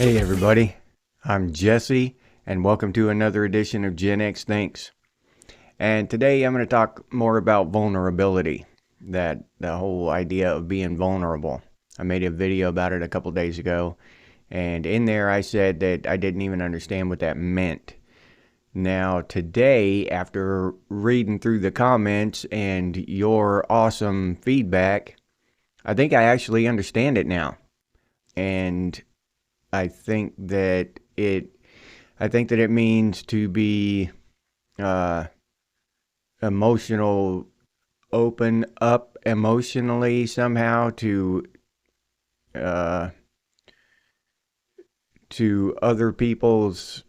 Hey everybody, I'm Jesse, and welcome to another edition of Gen X Thinks. And today I'm going to talk more about vulnerability, that the whole idea of being vulnerable. I made a video about it a couple days ago, and in there I said that I didn't even understand what that meant. Now today, after reading through the comments and your awesome feedback, I think I actually understand it now. And I think that it means to be uh, emotional, open up emotionally somehow uh, to other people's,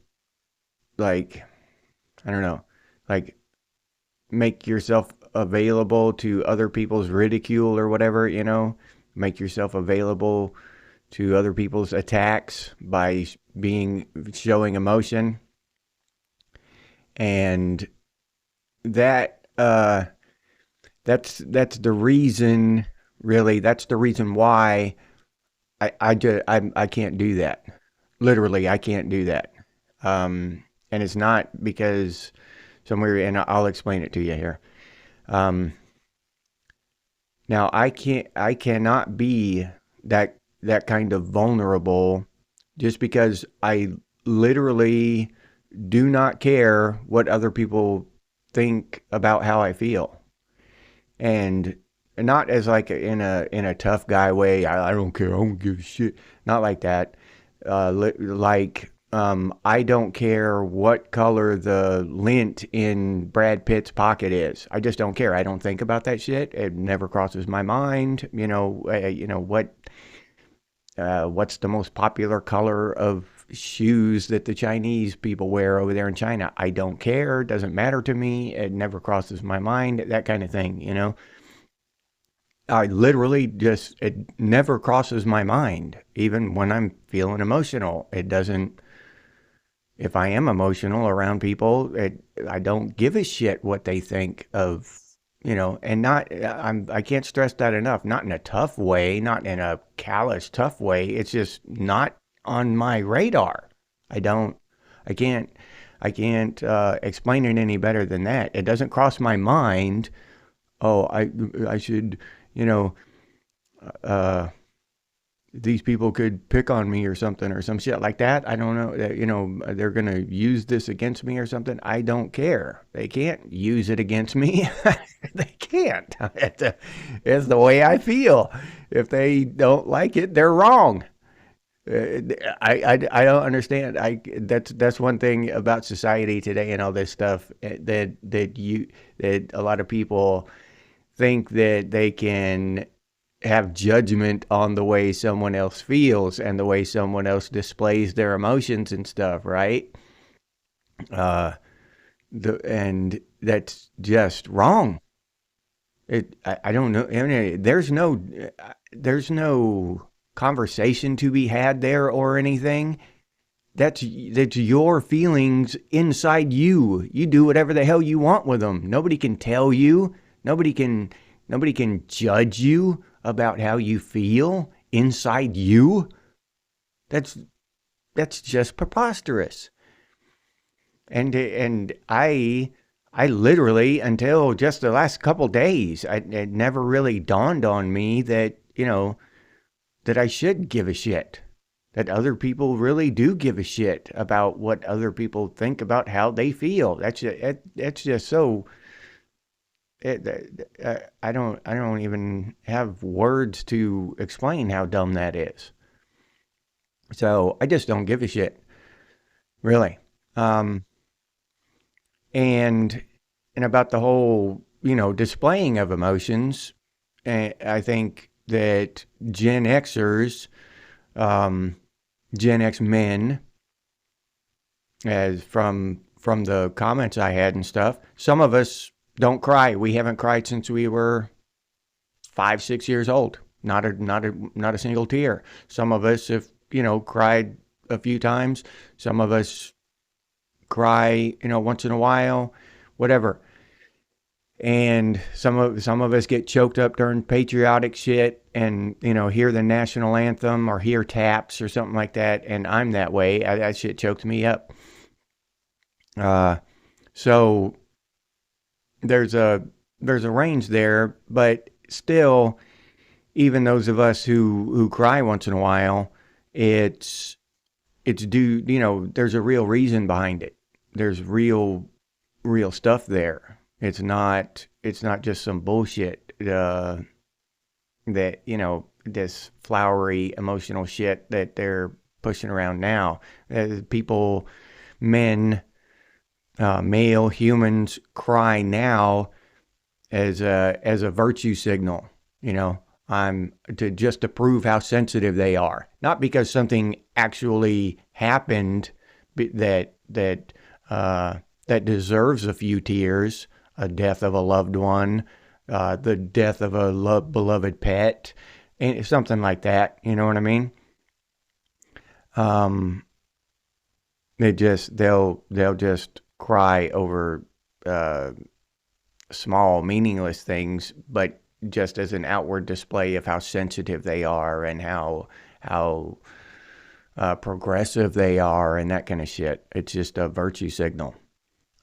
like, I don't know, like, make yourself available to other people's ridicule or whatever, make yourself available to other people's attacks by showing emotion. And that that's the reason, really. That's the reason why I can't do that. Literally, I can't do that. And it's not because somewhere, and I'll explain it to you here. Um, Now I cannot be that kind of vulnerable just because I literally do not care what other people think about how I feel. And not as like in a tough guy way. I don't care. I don't give a shit. Not like that. I don't care what color the lint in Brad Pitt's pocket is. I just don't care. I don't think about that shit. It never crosses my mind. What's the most popular color of shoes that the Chinese people wear over there in China? I don't care. It doesn't matter to me. It never crosses my mind. That kind of thing. I literally just, it never crosses my mind. Even when I'm feeling emotional, it doesn't. If I am emotional around people, I don't give a shit what they think of, and I can't stress that enough. Not in a tough way, not in a callous, tough way. It's just not on my radar. I don't, I can't explain it any better than that. It doesn't cross my mind. Oh, I should, you know, uh, these people could pick on me or something or some shit like that. I don't know. They're going to use this against me or something. I don't care. They can't use it against me. They can't. It's the way I feel. If they don't like it, they're wrong. I don't understand. That's one thing about society today and all this stuff that a lot of people think that they can have judgment on the way someone else feels and the way someone else displays their emotions and stuff, right? Uh, and that's just wrong. I don't know. I mean, there's no conversation to be had there or anything. That's your feelings inside you. You do whatever the hell you want with them. Nobody can tell you. Nobody can nobody can judge you about how you feel inside you. That's that's just preposterous. And I literally, until just the last couple days, it never really dawned on me that, that I should give a shit. That other people really do give a shit about what other people think about how they feel. That's just so. I don't even have words to explain how dumb that is. So I just don't give a shit, really. Um, and and about the whole, displaying of emotions, I think that Gen Xers, um, Gen X men, as from the comments I had and stuff, some of us don't cry. We haven't cried since we were 5, 6 years old. Not a single tear. Some of us have, cried a few times. Some of us cry, once in a while, whatever. And some of us get choked up during patriotic shit, and hear the national anthem or hear taps or something like that, and I'm that way. That shit chokes me up. Uh, so there's a range there, but still, even those of us who cry once in a while, it's it's due. There's a real reason behind it. There's real stuff there. It's not just some bullshit that this flowery emotional shit that they're pushing around now. People, men, male humans cry now as a virtue signal. I'm to prove how sensitive they are, not because something actually happened that deserves a few tears, a death of a loved one, the death of a beloved pet, and something like that. You know what I mean? Um, they'll just cry over uh, small, meaningless things, but just as an outward display of how sensitive they are and how progressive they are and that kind of shit. It's just a virtue signal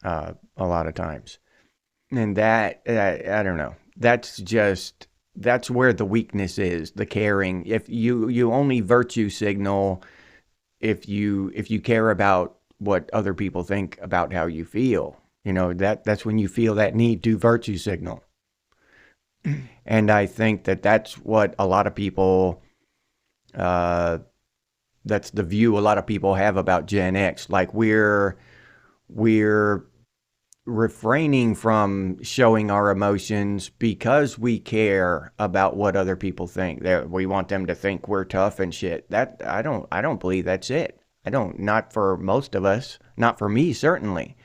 a lot of times. And that, I don't know. That's where the weakness is, the caring. If you only virtue signal if you care about what other people think about how you feel. That's when you feel that need to virtue signal. And I think that's what a lot of people, uh, that's the view a lot of people have about Gen X. Like we're refraining from showing our emotions because we care about what other people think. That we want them to think we're tough and shit. That I don't believe that's it. I don't. Not for most of us. Not for me, certainly.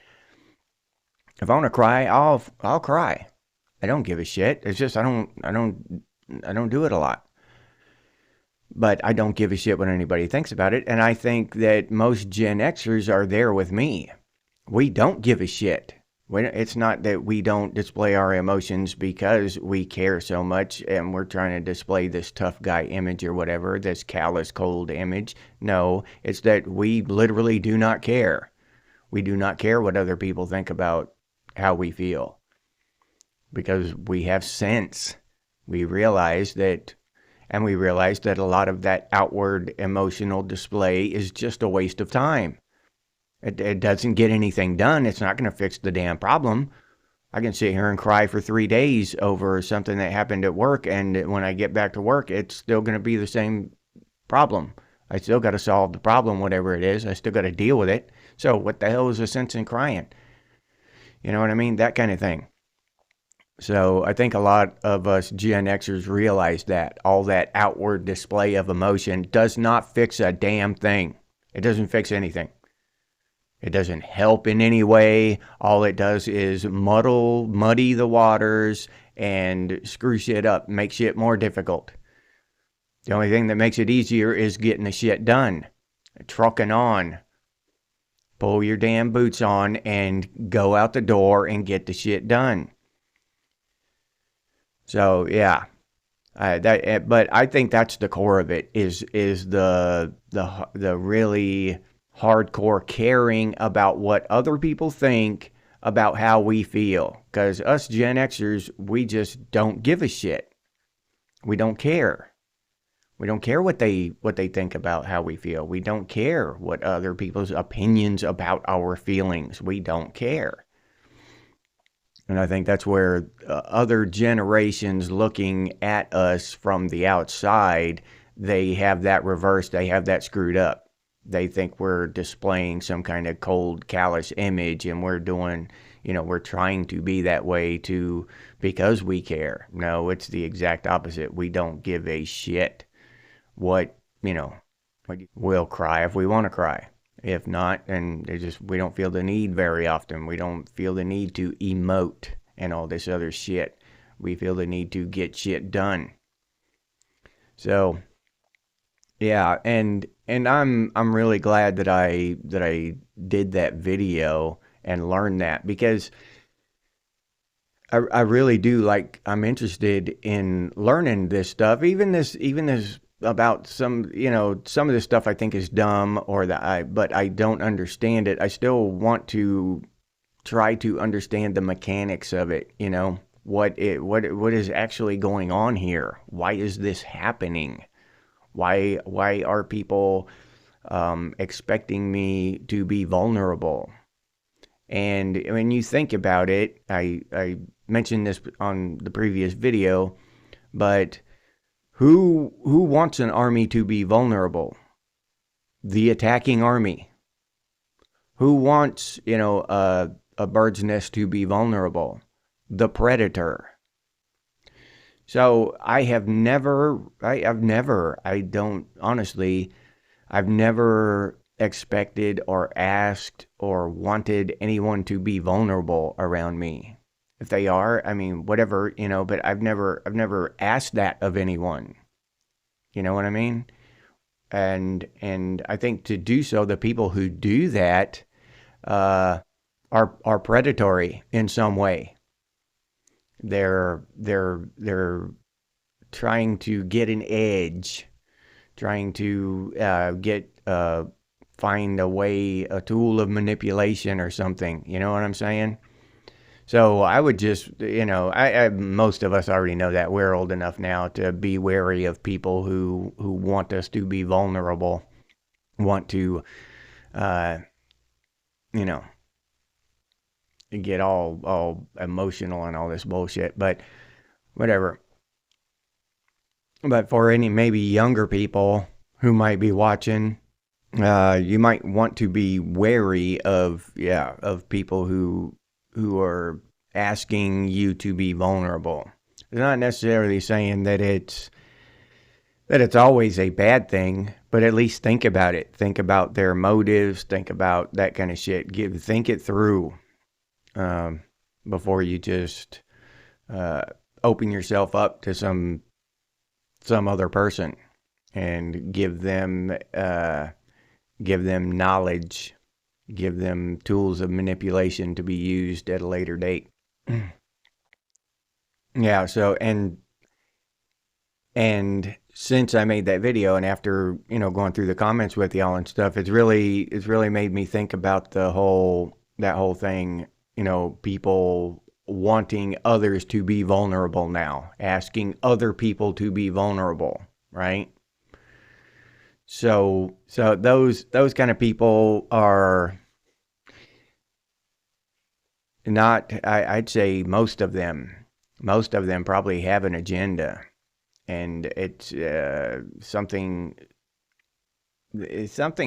If I want to cry, I'll cry. I don't give a shit. It's just I don't do it a lot. But I don't give a shit what anybody thinks about it. And I think that most Gen Xers are there with me. We don't give a shit. It's not that we don't display our emotions because we care so much and we're trying to display this tough guy image or whatever, this callous, cold image. No, it's that we literally do not care. We do not care what other people think about how we feel because we have sense. We realize that, and we realize that a lot of that outward emotional display is just a waste of time. It doesn't get anything done. It's not going to fix the damn problem. I can sit here and cry for 3 days over something that happened at work, and when I get back to work, it's still going to be the same problem. I still got to solve the problem, whatever it is. I still got to deal with it. So what the hell is the sense in crying? You know what I mean? That kind of thing. So I think a lot of us Gen Xers realize that all that outward display of emotion does not fix a damn thing. It doesn't fix anything. It doesn't help in any way. All it does is muddy the waters and screw shit up, make shit more difficult. The only thing that makes it easier is getting the shit done. Trucking on. Pull your damn boots on and go out the door and get the shit done. So yeah, but I think that's the core of it is the really hardcore caring about what other people think about how we feel. Because us Gen Xers, we just don't give a shit. We don't care. We don't care what they think about how we feel. We don't care what other people's opinions about our feelings. We don't care. And I think that's where other generations looking at us from the outside, they have that reversed. They have that screwed up. They think we're displaying some kind of cold, callous image, and we're doing, we're trying to be that way because we care. No, it's the exact opposite. We don't give a shit what, we'll cry if we want to cry. If not, and we don't feel the need very often. We don't feel the need to emote and all this other shit. We feel the need to get shit done. So, yeah, and I'm really glad that I did that video and learned that because I really do, like, I'm interested in learning this stuff. Even this about some, some of this stuff I think is dumb, or but I don't understand it. I still want to try to understand the mechanics of it, what is actually going on here? Why is this happening? Why are people expecting me to be vulnerable? And when you think about it, I mentioned this on the previous video, but who wants an army to be vulnerable? The attacking army. Who wants, a bird's nest to be vulnerable? The predator. So I don't, honestly, I've never expected or asked or wanted anyone to be vulnerable around me. If they are, I mean, whatever, but I've never asked that of anyone. You know what I mean? And I think to do so, the people who do that uh, are predatory in some way. They're trying to get an edge, trying to find a way, a tool of manipulation or something. You know what I'm saying? So I would just, most of us already know that. We're old enough now to be wary of people who want us to be vulnerable, want to, uh, you know, get all emotional and all this bullshit. But whatever. But for any maybe younger people who might be watching, you might want to be wary of people who are asking you to be vulnerable. It's not necessarily saying that it's always a bad thing, but at least think about it. Think about their motives. Think about that kind of shit. Think it through before you just open yourself up to some other person and give them knowledge, give them tools of manipulation to be used at a later date. Yeah, so and since I made that video, and after going through the comments with y'all and stuff, it's really made me think about that whole thing. People wanting others to be vulnerable now, asking other people to be vulnerable, right? So those kind of people are not. I'd say most of them probably have an agenda, and it's something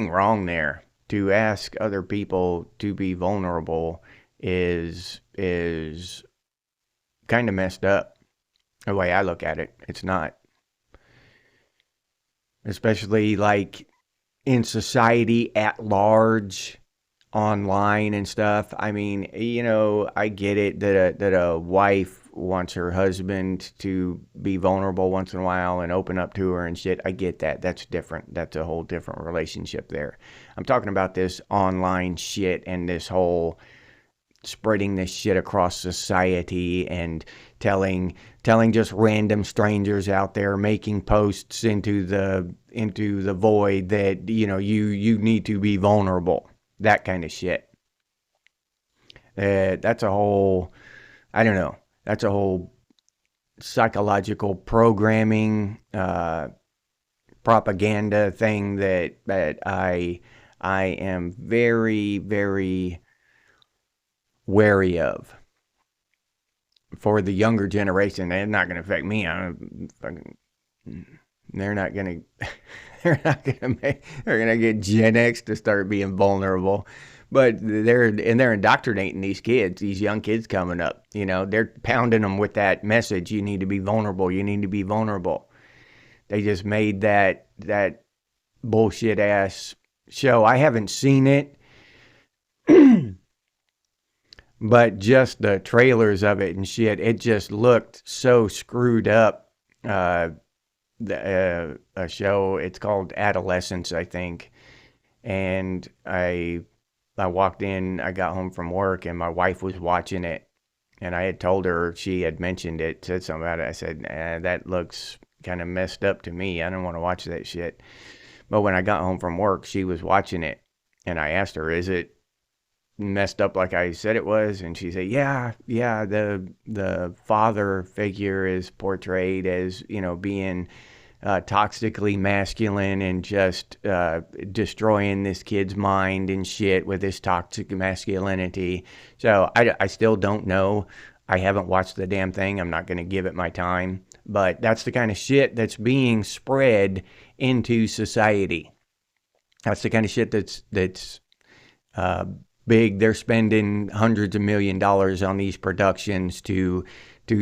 wrong there. To ask other people to be vulnerable is kind of messed up. The way I look at it, it's not. Especially like in society at large, online and stuff. I mean, I get it that a wife wants her husband to be vulnerable once in a while and open up to her and shit. I get that. That's different. That's a whole different relationship there. I'm talking about this online shit and this whole spreading this shit across society and telling just random strangers out there, making posts into the void that you need to be vulnerable, that kind of shit. That's a whole, I don't know, that's a whole psychological programming, propaganda thing that I am very, very wary of. For the younger generation, they're not going to affect me. They're not going to. They're not going to make. They're going to get Gen X to start being vulnerable, but they're indoctrinating these kids, these young kids coming up. They're pounding them with that message. You need to be vulnerable. You need to be vulnerable. They just made that bullshit ass show. I haven't seen it. But just the trailers of it and shit, it just looked so screwed up. A show, it's called Adolescence, I think. And I walked in, I got home from work, and my wife was watching it. And I had told her, she had mentioned it, said something about it. I said, that looks kind of messed up to me. I don't want to watch that shit. But when I got home from work, she was watching it. And I asked her, is it messed up like I said it was? And she said, yeah, the father figure is portrayed as, being toxically masculine and just destroying this kid's mind and shit with this toxic masculinity. So I still don't know. I haven't watched the damn thing. I'm not going to give it my time. But that's the kind of shit that's being spread into society. That's the kind of shit that's big. They're spending hundreds of $1,000,000 on these productions to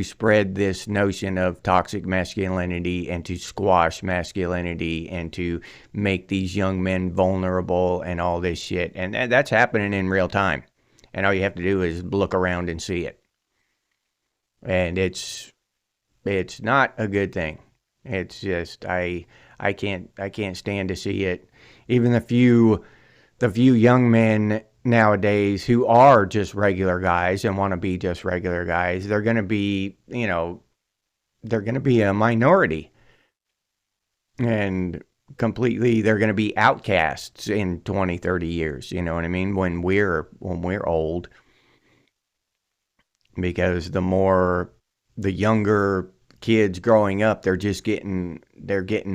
spread this notion of toxic masculinity and to squash masculinity and to make these young men vulnerable and all this shit. And that's happening in real time. And all you have to do is look around and see it. And it's not a good thing. It's just I can't stand to see it. Even the few young men nowadays who are just regular guys and want to be just regular guys, they're going to be, they're going to be a minority. And completely, they're going to be outcasts in 20, 30 years. You know what I mean? When we're old. Because the younger kids growing up, they're getting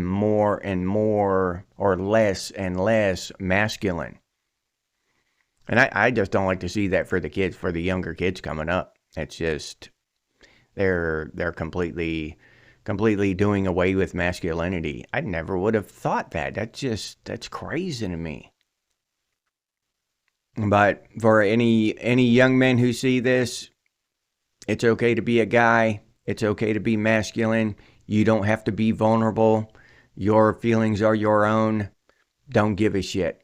more and more or less and less masculine. And I just don't like to see that for the younger kids coming up. It's just, they're completely doing away with masculinity. I never would have thought that. That's crazy to me. But for any young men who see this, it's okay to be a guy. It's okay to be masculine. You don't have to be vulnerable. Your feelings are your own. Don't give a shit.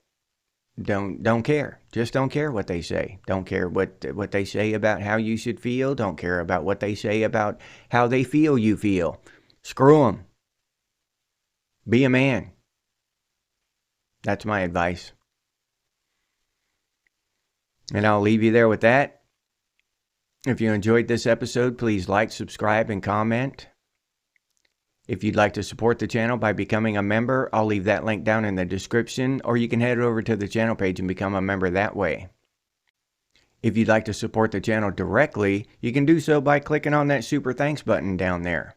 Don't care. Just don't care what they say. Don't care what they say about how you should feel. Don't care about what they say about how they feel you feel. Screw them. Be a man. That's my advice. And I'll leave you there with that. If you enjoyed this episode, please like, subscribe, and comment. If you'd like to support the channel by becoming a member, I'll leave that link down in the description, or you can head over to the channel page and become a member that way. If you'd like to support the channel directly, you can do so by clicking on that super thanks button down there.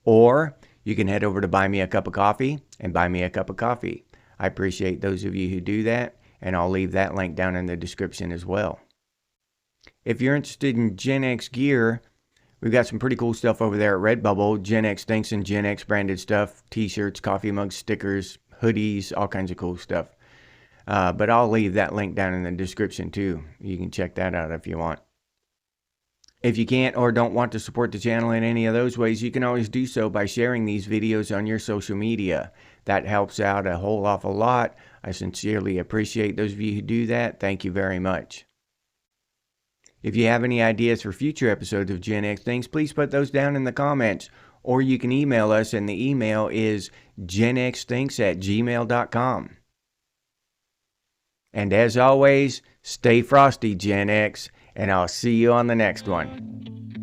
Or you can head over to Buy Me a Cup of Coffee and buy me a cup of coffee. I appreciate those of you who do that, and I'll leave that link down in the description as well. If you're interested in Gen X gear, we've got some pretty cool stuff over there at Redbubble. Gen X Thinks and Gen X branded stuff. T-shirts, coffee mugs, stickers, hoodies, all kinds of cool stuff. But I'll leave that link down in the description too. You can check that out if you want. If you can't or don't want to support the channel in any of those ways, you can always do so by sharing these videos on your social media. That helps out a whole awful lot. I sincerely appreciate those of you who do that. Thank you very much. If you have any ideas for future episodes of Gen X Things, please put those down in the comments. Or you can email us, and the email is genxthinks@gmail.com. And as always, stay frosty, Gen X, and I'll see you on the next one.